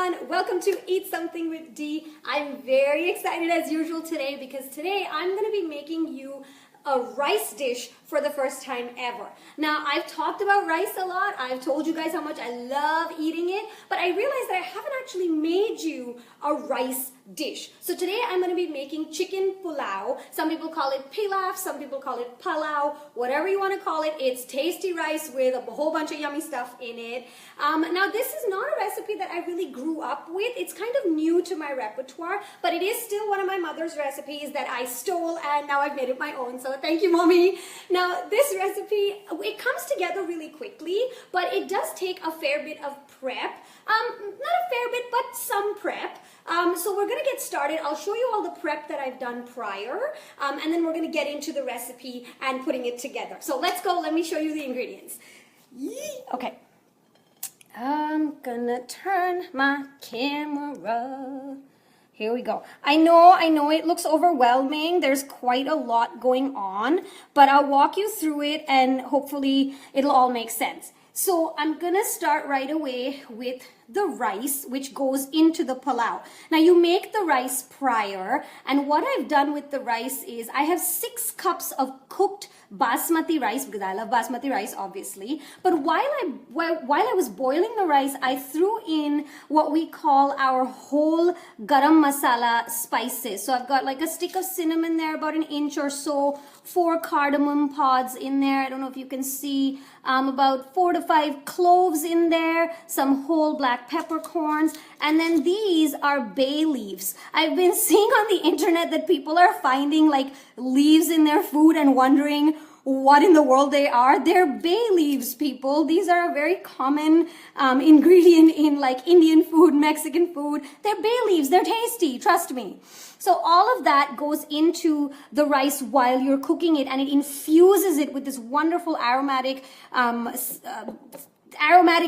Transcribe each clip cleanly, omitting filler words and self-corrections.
everyone, welcome to Eat Something with D. I'm very excited as usual today because today I'm going to be making you a rice dish for the first time ever. Now, I've talked about rice a lot. I've told you guys how much I love eating it, but I realized that I haven't actually made you a rice dish. So today I'm going to be making chicken pulao. Some people call it pilaf, some people call it pulao, whatever you want to call it. It's tasty rice with a whole bunch of yummy stuff in it. Now, this is not a recipe that I really grew up with. It's kind of new to my repertoire, but it is still one of my mother's recipes that I stole and now I've made it my own. So thank you, Mommy. Now, this recipe, it comes together really quickly, but it does take a fair bit of prep. Not a fair bit, but some prep. So we're going to get started. I'll show you all the prep that I've done prior, and then we're going to get into the recipe and putting it together. So let's go. Let me show you the ingredients. Okay. I'm gonna turn my camera. Here we go. I know it looks overwhelming. There's quite a lot going on, but I'll walk you through it and hopefully it'll all make sense. So I'm gonna start right away with the rice, which goes into the pulao. Now you make the rice prior, and what I've done with the rice is I have 6 cups of cooked basmati rice, because I love basmati rice, obviously. But while I was boiling the rice, I threw in what we call our whole garam masala spices. So I've got like a stick of cinnamon there, about 1 inch or so, 4 cardamom pods in there. I don't know if you can see, about 4 to 5 cloves in there, some whole black peppercorns, and then these are bay leaves. I've been seeing on the internet that people are finding like leaves in their food and wondering what in the world they are. They're bay leaves, people. These are a very common ingredient in like Indian food, Mexican food. They're bay leaves. They're tasty, trust me. So all of that goes into the rice while you're cooking it, and it infuses it with this wonderful aromatic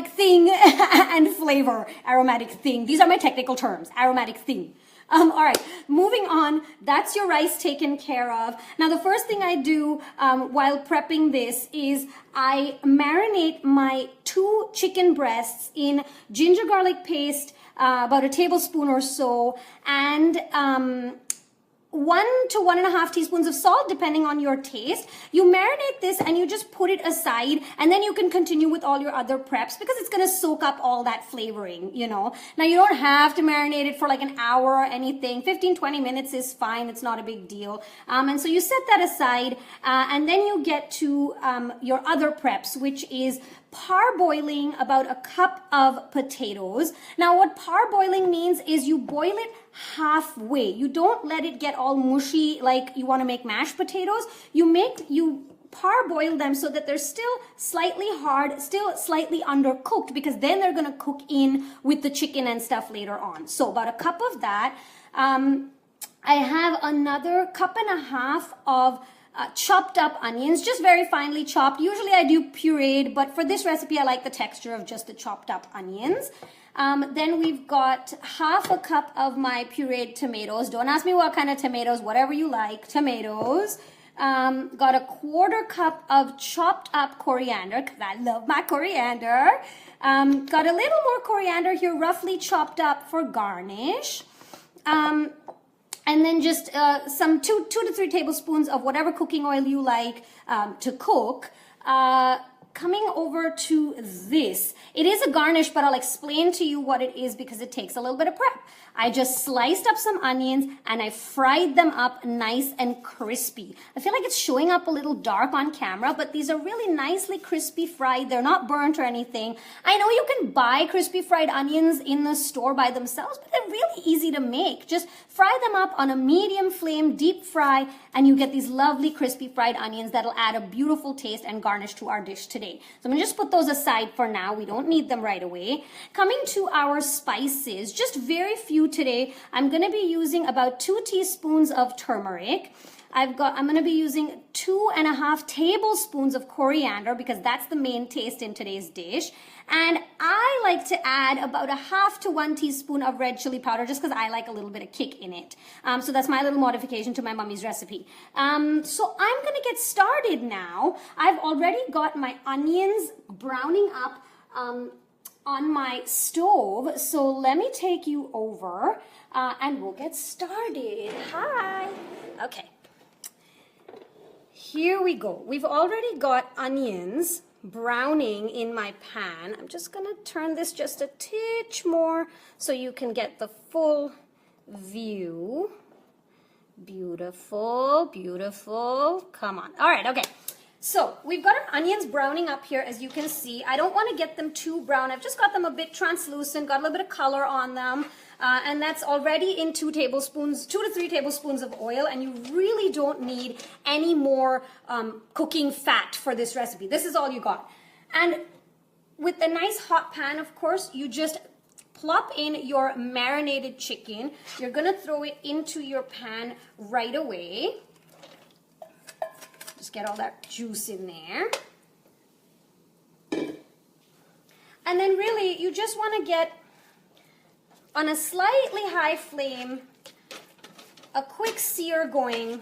thing and flavor. Aromatic thing. These are my technical terms. Aromatic thing. All right, moving on. That's your rice taken care of. Now, the first thing I do while prepping this is I marinate my 2 chicken breasts in ginger garlic paste, about a tablespoon or so, and 1 to 1.5 teaspoons of salt, depending on your taste. You marinate this and you just put it aside, and then you can continue with all your other preps because it's going to soak up all that flavoring, you know. Now, you don't have to marinate it for like an hour or anything. 15-20 minutes is fine. It's not a big deal. And so you set that aside, and then you get to your other preps, which is parboiling about 1 cup of potatoes. Now, what parboiling means is you boil it halfway. You don't let it get all mushy like you want to make mashed potatoes. You parboil them so that they're still slightly hard, still slightly undercooked, because then they're going to cook in with the chicken and stuff later on. So about 1 cup of that. I have another 1.5 cups of chopped up onions, just very finely chopped. Usually I do pureed, but for this recipe I like the texture of just the chopped up onions. Then we've got 1/2 cup of my pureed tomatoes. Don't ask me what kind of tomatoes, whatever you like, tomatoes. Got 1/4 cup of chopped up coriander, because I love my coriander. Got a little more coriander here, roughly chopped up for garnish. And then just some 2 to 3 tablespoons of whatever cooking oil you like to cook. Coming over to this. It is a garnish, but I'll explain to you what it is because it takes a little bit of prep. I just sliced up some onions and I fried them up nice and crispy. I feel like it's showing up a little dark on camera, but these are really nicely crispy fried. They're not burnt or anything. I know you can buy crispy fried onions in the store by themselves, but they're really easy to make. Just fry them up on a medium flame, deep fry, and you get these lovely crispy fried onions that'll add a beautiful taste and garnish to our dish today. So I'm gonna just put those aside for now. We don't need them right away. Coming to our spices, just very few today. I'm gonna be using about 2 teaspoons of turmeric. I'm gonna be using 2.5 tablespoons of coriander because that's the main taste in today's dish. And I like to add about 1/2 to 1 teaspoon of red chili powder just because I like a little bit of kick in it. So that's my little modification to my mommy's recipe. So I'm gonna get started now. I've already got my onions browning up on my stove, so let me take you over and we'll get started. Hi. Okay. Here we go. We've already got onions browning in my pan. I'm just gonna turn this just a titch more so you can get the full view. Beautiful, beautiful. Come on. All right, okay. So we've got our onions browning up here, as you can see. I don't want to get them too brown. I've just got them a bit translucent, got a little bit of color on them. And that's already in 2 to 3 tablespoons of oil. And you really don't need any more cooking fat for this recipe. This is all you got. And with a nice hot pan, of course, you just plop in your marinated chicken. You're going to throw it into your pan right away. Just get all that juice in there. And then really, you just want to get on a slightly high flame, a quick sear going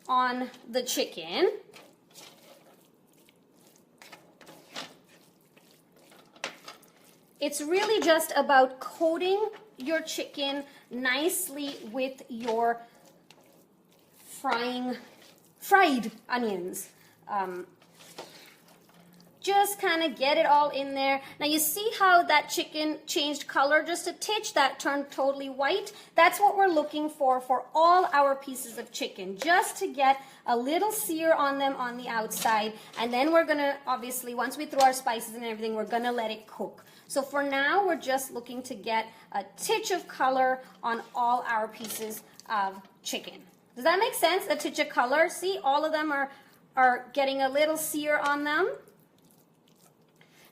on the chicken. It's really just about coating your chicken nicely with your fried onions. Just kind of get it all in there. Now you see how that chicken changed color just a titch, that turned totally white? That's what we're looking for all our pieces of chicken, just to get a little sear on them on the outside. And then we're gonna, obviously, once we throw our spices and everything, we're gonna let it cook. So for now, we're just looking to get a titch of color on all our pieces of chicken. Does that make sense? A titch of color? See, all of them are getting a little sear on them.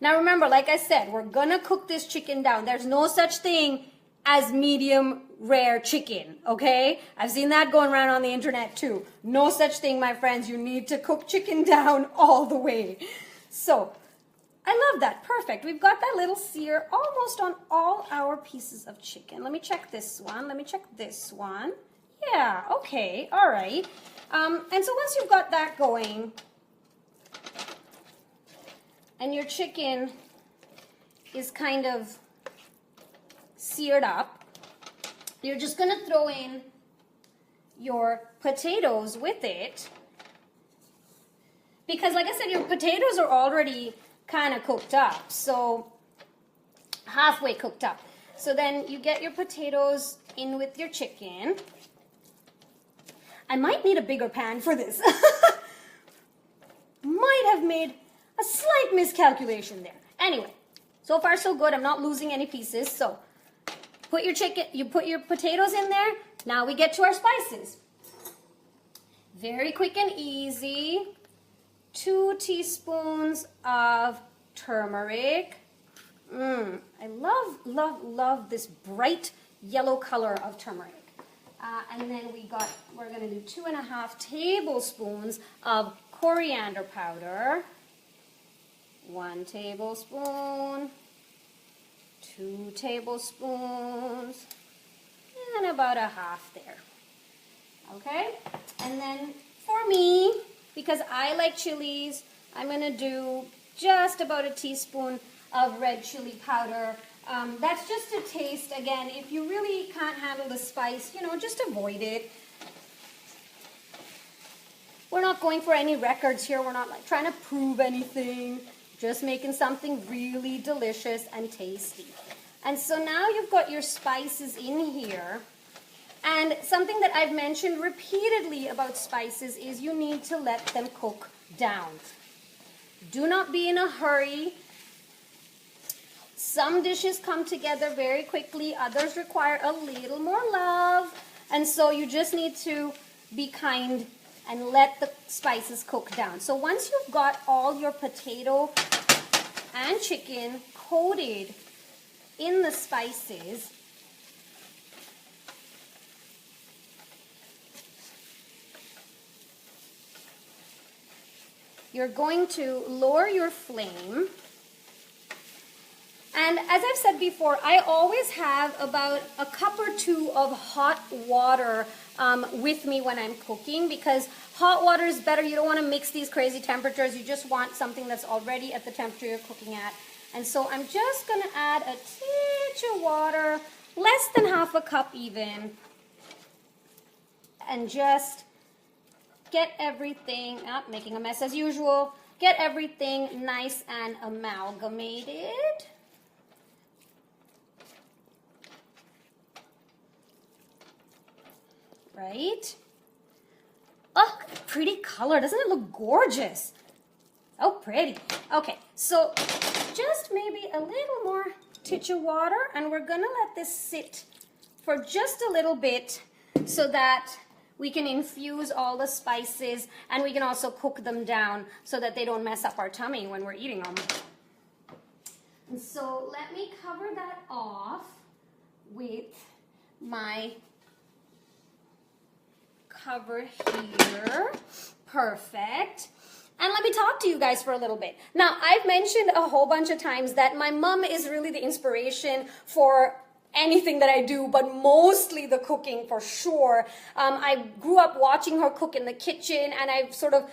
Now remember, like I said, we're gonna cook this chicken down. There's no such thing as medium rare chicken, okay? I've seen that going around on the internet too. No such thing, my friends. You need to cook chicken down all the way. So, I love that. Perfect. We've got that little sear almost on all our pieces of chicken. Let me check this one. Let me check this one. Yeah, okay, all right. And so once you've got that going, and your chicken is kind of seared up, you're just gonna throw in your potatoes with it. Because like I said, your potatoes are already kind of cooked up, so halfway cooked up. So then you get your potatoes in with your chicken. I might need a bigger pan for this. Might have made a slight miscalculation there. Anyway, so far so good. I'm not losing any pieces. So put your chicken, you put your potatoes in there. Now we get to our spices. Very quick and easy. 2 teaspoons of turmeric. I love this bright yellow color of turmeric. And then we're gonna do 2.5 tablespoons of coriander powder. 1 tablespoon, 2 tablespoons, and about a half there. Okay? And then for me, because I like chilies, I'm gonna do just about a teaspoon of red chili powder. That's just a taste. Again, if you really can't handle the spice, just avoid it. We're not going for any records here. We're not like trying to prove anything. Just making something really delicious and tasty. And so now you've got your spices in here. And something that I've mentioned repeatedly about spices is you need to let them cook down. Do not be in a hurry. Some dishes come together very quickly. Others require a little more love. And so you just need to be kind and let the spices cook down. So once you've got all your potato and chicken coated in the spices, you're going to lower your flame. And as I've said before, I always have about a cup or 2 of hot water with me when I'm cooking, because hot water is better. You don't want to mix these crazy temperatures. You just want something that's already at the temperature you're cooking at. And so I'm just gonna add a tinge of water, less than half a cup even, and just get everything, making a mess as usual, get everything nice and amalgamated. Right? Oh, pretty color. Doesn't it look gorgeous? Oh, pretty. Okay, so just maybe a little more titch of water, and we're gonna let this sit for just a little bit so that we can infuse all the spices, and we can also cook them down so that they don't mess up our tummy when we're eating them. And so let me cover that off with my cover here. Perfect. And let me talk to you guys for a little bit. Now, I've mentioned a whole bunch of times that my mom is really the inspiration for anything that I do, but mostly the cooking for sure. I grew up watching her cook in the kitchen, and I've sort of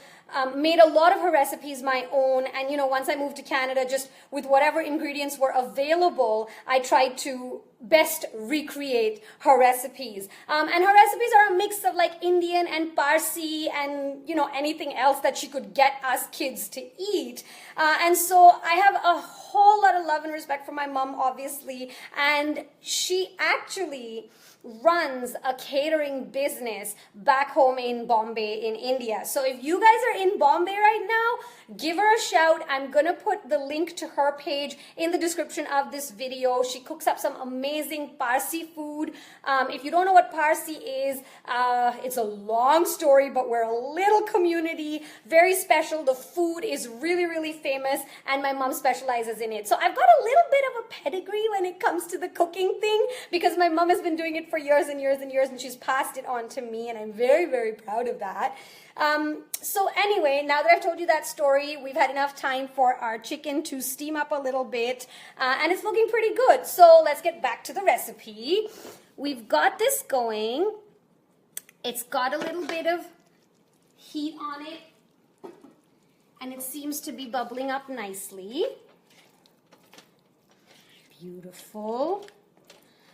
made a lot of her recipes my own. And you know, once I moved to Canada, just with whatever ingredients were available, I tried to best recreate her recipes. And her recipes are a mix of like Indian and Parsi and, you know, anything else that she could get us kids to eat. And so I have a whole lot of love and respect for my mom, obviously. And she actually runs a catering business back home in Bombay in India. So if you guys are in Bombay right now, give her a shout. I'm gonna put the link to her page in the description of this video. She cooks up some amazing Parsi food. If you don't know what Parsi is, it's a long story, but we're a little community, very special. The food is really, really famous, and my mom specializes in it. So I've got a little bit of a pedigree when it comes to the cooking thing, because my mom has been doing it for years and years and years, and she's passed it on to me, and I'm very, very proud of that. So anyway, now that I've told you that story, we've had enough time for our chicken to steam up a little bit, and it's looking pretty good. So let's get back to the recipe. We've got this going. It's got a little bit of heat on it, and it seems to be bubbling up nicely. Beautiful.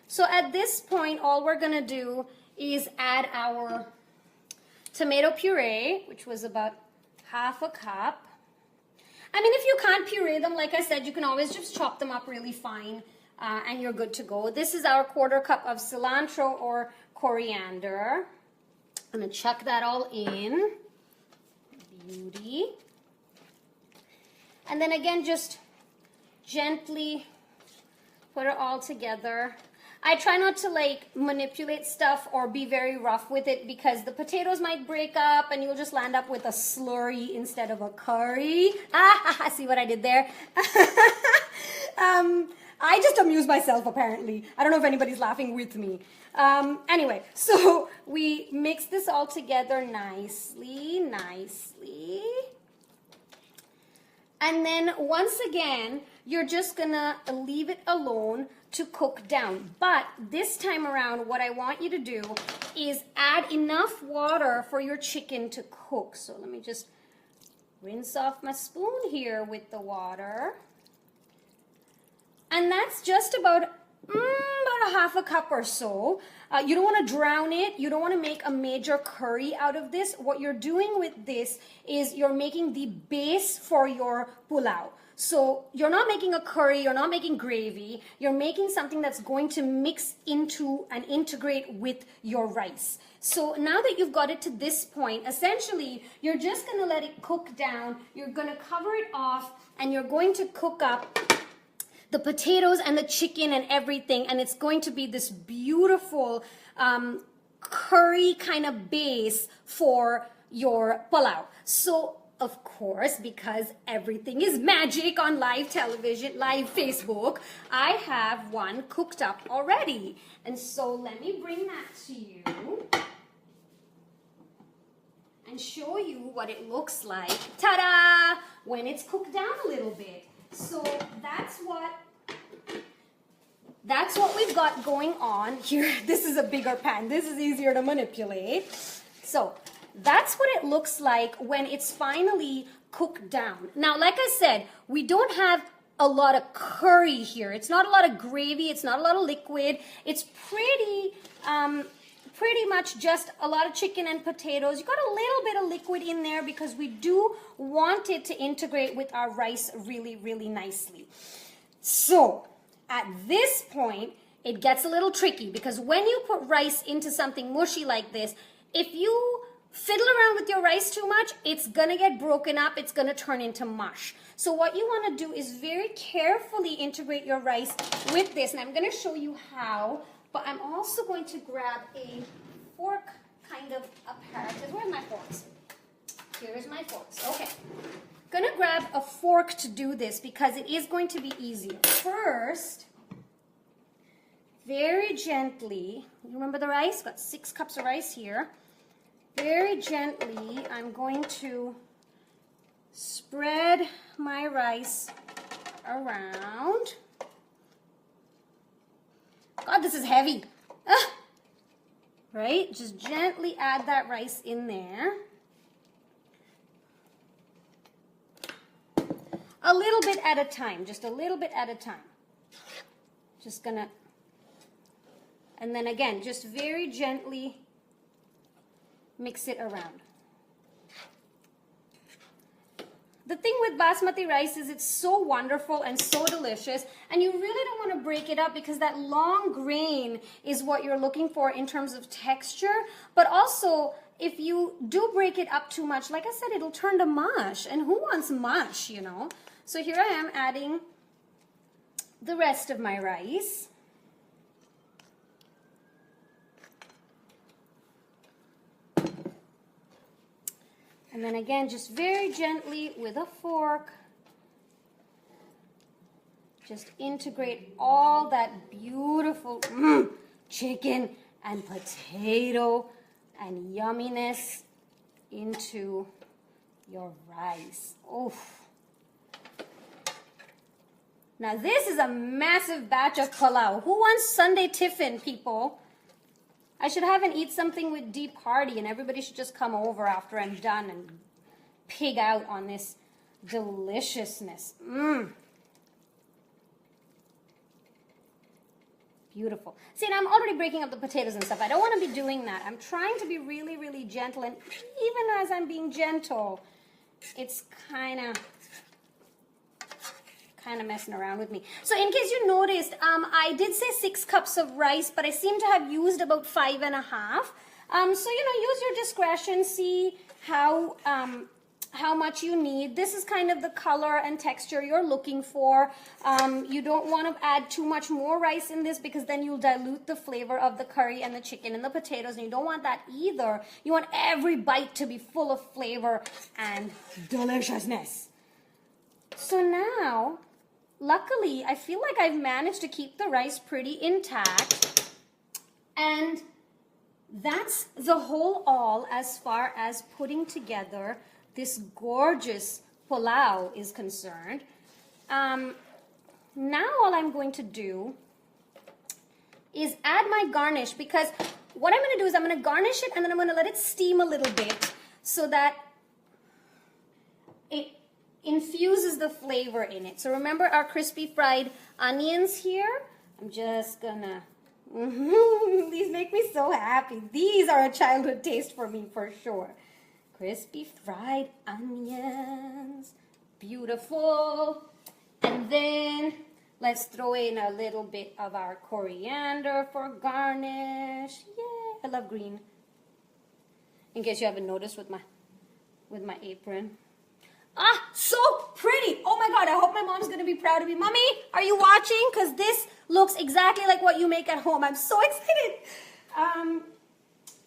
So at this point, all we're gonna do is add our tomato puree, which was about half a cup. I mean, if you can't puree them, like I said, you can always just chop them up really fine, and you're good to go. This is our 1/4 cup of cilantro or coriander. I'm gonna chuck that all in. Beauty. And then again, just gently put it all together. I try not to like manipulate stuff or be very rough with it, because the potatoes might break up and you'll just land up with a slurry instead of a curry. See what I did there? I just amuse myself, apparently. I don't know if anybody's laughing with me. Anyway, so we mix this all together nicely. And then once again, you're just gonna leave it alone to cook down. But this time around, what I want you to do is add enough water for your chicken to cook. So let me just rinse off my spoon here with the water. And that's just about a half a cup or so. You don't want to drown it. You don't want to make a major curry out of this. What you're doing with this is you're making the base for your pulao. So you're not making a curry, you're not making gravy, you're making something that's going to mix into and integrate with your rice. So now that you've got it to this point, essentially, you're just going to let it cook down, you're going to cover it off, and you're going to cook up the potatoes and the chicken and everything, and it's going to be this beautiful curry kind of base for your pulao. So of course, because everything is magic on live television, live Facebook, I have one cooked up already. And so let me bring that to you and show you what it looks like. Ta-da! When it's cooked down a little bit. So that's what we've got going on here. This is a bigger pan. This is easier to manipulate. So that's what it looks like when it's finally cooked down. Now, like I said, we don't have a lot of curry here. It's not a lot of gravy. It's not a lot of liquid. It's pretty much just a lot of chicken and potatoes. You got a little bit of liquid in there because we do want it to integrate with our rice really, really nicely. So at this point, it gets a little tricky because when you put rice into something mushy like this, if you fiddle around with your rice too much, it's gonna get broken up, it's gonna turn into mush. So what you wanna do is very carefully integrate your rice with this. And I'm gonna show you how, but I'm also going to grab a fork kind of apparatus. Where's my forks? Here's my forks, okay. Gonna grab a fork to do this because it is going to be easier. First, very gently, you remember the rice? Got 6 cups of rice here. Very gently, I'm going to spread my rice around. God, this is heavy. Ah. Right? Just gently add that rice in there. A little bit at a time, just a little bit at a time. Just gonna, and then again, just very gently mix it around. The thing with basmati rice is it's so wonderful and so delicious, and you really don't want to break it up because that long grain is what you're looking for in terms of texture. But also, if you do break it up too much, like I said, it'll turn to mush, and who wants mush, you know? So here I am adding the rest of my rice. And then again, just very gently with a fork, just integrate all that beautiful chicken and potato and yumminess into your rice. Oof. Now this is a massive batch of pulao. Who wants Sunday tiffin, people? I should have and eat something with deep party, and everybody should just come over after I'm done and pig out on this deliciousness. Beautiful. See, and I'm already breaking up the potatoes and stuff. I don't want to be doing that. I'm trying to be really, really gentle, and even as I'm being gentle, it's kind of messing around with me. So in case you noticed, I did say 6 cups of rice, but I seem to have used about 5.5. So, you know, use your discretion, see how much you need. This is kind of the color and texture you're looking for. You don't want to add too much more rice in this because then you'll dilute the flavor of the curry and the chicken and the potatoes, and you don't want that either. You want every bite to be full of flavor and deliciousness. So now, luckily, I feel like I've managed to keep the rice pretty intact, and that's the whole all as far as putting together this gorgeous pulao is concerned. Now all I'm going to do is add my garnish, because what I'm going to do is I'm going to garnish it and then I'm going to let it steam a little bit so that it infuses the flavor in it. So remember our crispy fried onions here? I'm just gonna, these make me so happy. These are a childhood taste for me for sure. Crispy fried onions, beautiful. And then let's throw in a little bit of our coriander for garnish. Yeah, I love green. In case you haven't noticed with my apron. Ah, so pretty. Oh my God, I hope my mom's gonna be proud of me. Mommy, are you watching? Because this looks exactly like what you make at home. I'm so excited.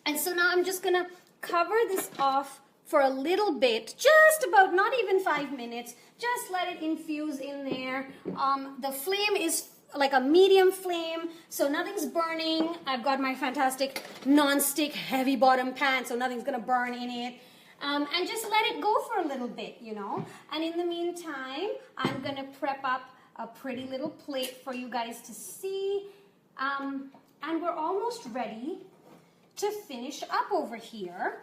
And so now I'm just gonna cover this off for a little bit, just about, not even 5 minutes. Just let it infuse in there. The flame is like a medium flame, so nothing's burning. I've got my fantastic non-stick heavy bottom pan, so nothing's gonna burn in it. And just let it go for a little bit, you know. And in the meantime, I'm going to prep up a pretty little plate for you guys to see. And we're almost ready to finish up over here.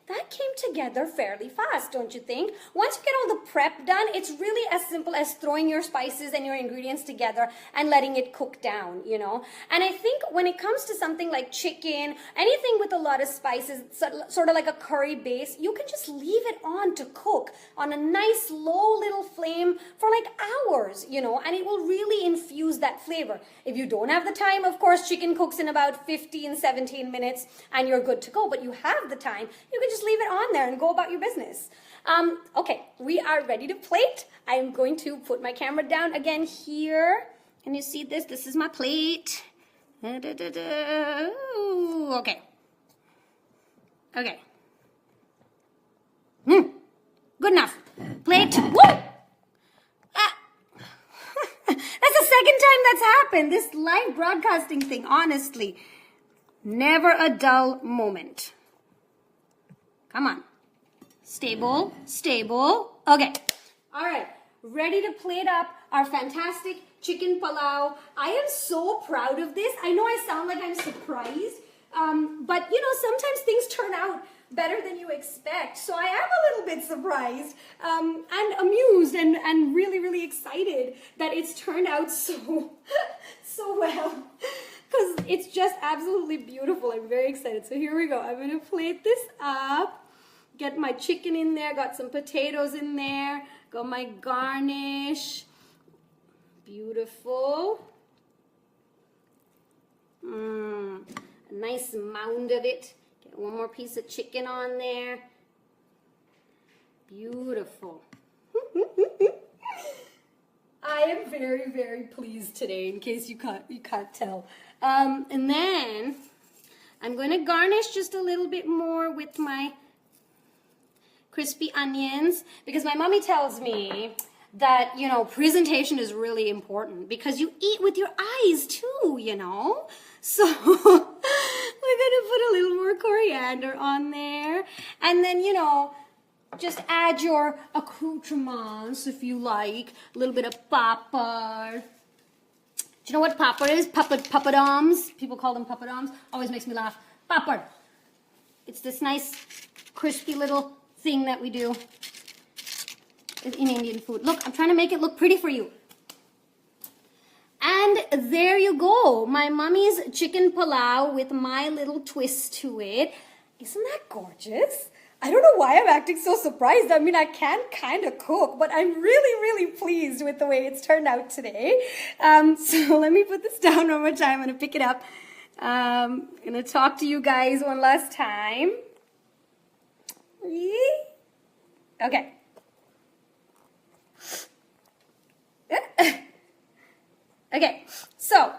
that came together fairly fast, don't you think? Once you get all the prep done, it's really as simple as throwing your spices and your ingredients together and letting it cook down, you know? And I think when it comes to something like chicken, anything with a lot of spices, sort of like a curry base, you can just leave it on to cook on a nice low little flame for like hours, you know, and it will really infuse that flavor. If you don't have the time, of course, chicken cooks in about 15, 17 minutes and you're good to go, but you have the time, you can just leave it on there and go about your business. Okay, we are ready to plate. I am going to put my camera down again here. Can you see this? This is my plate. Ooh, okay. Okay. Good enough. Plate. Woo! That's the second time that's happened. This live broadcasting thing, honestly. Never a dull moment. Come on. Stable, stable. Okay. All right. Ready to plate up our fantastic chicken pulao. I am so proud of this. I know I sound like I'm surprised, but you know, sometimes things turn out better than you expect. So I am a little bit surprised and amused and really, really excited that it's turned out so well. Because it's just absolutely beautiful. I'm very excited. So here we go. I'm going to plate this up. Get my chicken in there. Got some potatoes in there. Got my garnish. Beautiful. A nice mound of it. Get one more piece of chicken on there. Beautiful. I am very, very pleased today, in case you can't tell. And then I'm going to garnish just a little bit more with my crispy onions, because my mommy tells me that, you know, presentation is really important because you eat with your eyes too, you know. So we're going to put a little more coriander on there, and then, you know, just add your accoutrements if you like. A little bit of pepper. Do you know what pepper is? Papadums. People call them papadums. Always makes me laugh. Pepper. It's this nice crispy little thing that we do in Indian food. Look, I'm trying to make it look pretty for you. And there you go. My mommy's chicken pulao with my little twist to it. Isn't that gorgeous? I don't know why I'm acting so surprised. I mean, I can kind of cook, but I'm really, really pleased with the way it's turned out today. So let me put this down one more time. I'm going to pick it up. I'm going to talk to you guys one last time. Okay. Okay, so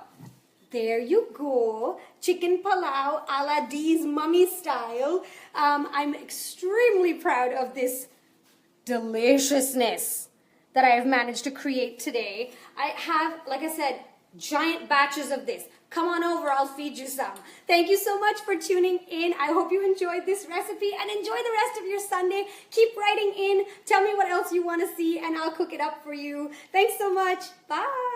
there you go. Chicken pulao a la Dee's mummy style. I'm extremely proud of this deliciousness that I have managed to create today. I have, like I said, giant batches of this. Come on over, I'll feed you some. Thank you so much for tuning in. I hope you enjoyed this recipe and enjoy the rest of your Sunday. Keep writing in. Tell me what else you want to see and I'll cook it up for you. Thanks so much. Bye.